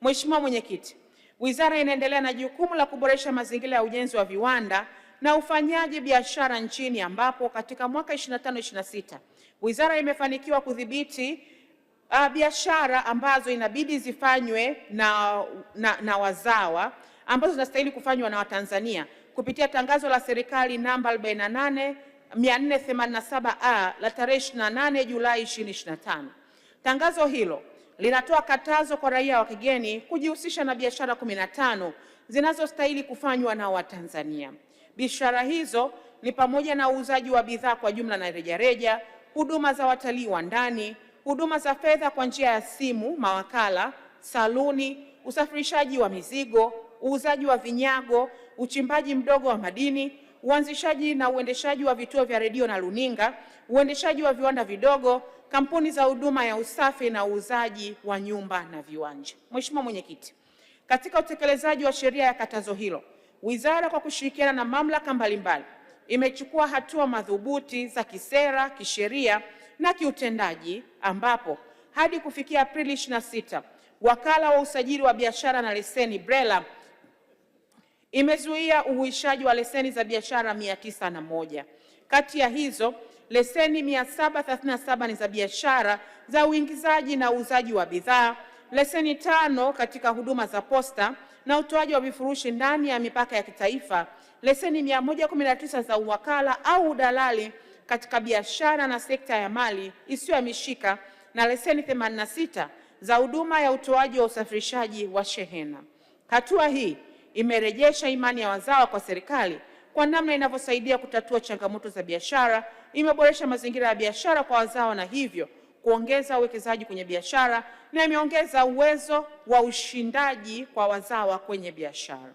Mheshimiwa Mwenyekiti, wizara inaendelea na jukumu la kuboresha mazingira ya ujenzi wa viwanda na ufanyaji biashara nchini, ambapo katika mwaka 25-26 wizara imefanikiwa kudhibiti biashara ambazo inabidi zifanywe na wazawa ambazo zinastahili kufanywa na Watanzania kupitia tangazo la serikali namba 48487A la tarehe 28 Julai 2025. Tangazo hilo linatoa katazo kwa raia wa kigeni kujihusisha na biashara 15 zinazostahili kufanywa na Watanzania. Biashara hizo ni pamoja na uuzaji wa bidhaa kwa jumla na rejareja, huduma za watalii wa ndani, huduma za fedha kwa njia ya simu, mawakala, saluni, usafirishaji wa mizigo, uuzaji wa vinyago, uchimbaji mdogo wa madini, uanzishaji na uendeshaji wa vituo vya redio na runinga, uendeshaji wa viwanda vidogo, kampuni za huduma ya usafi na uuzaji wa nyumba na viwanja. Mheshimiwa Mwenyekiti, katika utekelezaji wa sheria ya katazo hilo, wizara kwa kushirikiana na mamlaka mbalimbali imechukua hatua madhubuti za kisera, kisheria na kiutendaji, ambapo hadi kufikia Aprili 26 wakala wa usajili wa biashara na leseni BRELA imezuia uhuishaji wa leseni za biashara 901. Kati ya hizo leseni 737 ni za biashara za uingizaji na uuzaji wa bidhaa, leseni 5 katika huduma za posta na utoaji wa vifurushi ndani ya mipaka ya kitaifa, leseni 119 za uwakala au udalali katika biashara na sekta ya mali isiyohamishika na leseni 86 za huduma ya utoaji wa usafirishaji wa shehena. Hatua hii imerejesha imani ya wazawa kwa serikali kwa namna inavyosaidia kutatua changamoto za biashara, imeboresha mazingira ya biashara kwa wazawa na hivyo kuongeza uwekezaji kwenye biashara, na imeongeza uwezo wa ushindaji kwa wazawa kwenye biashara.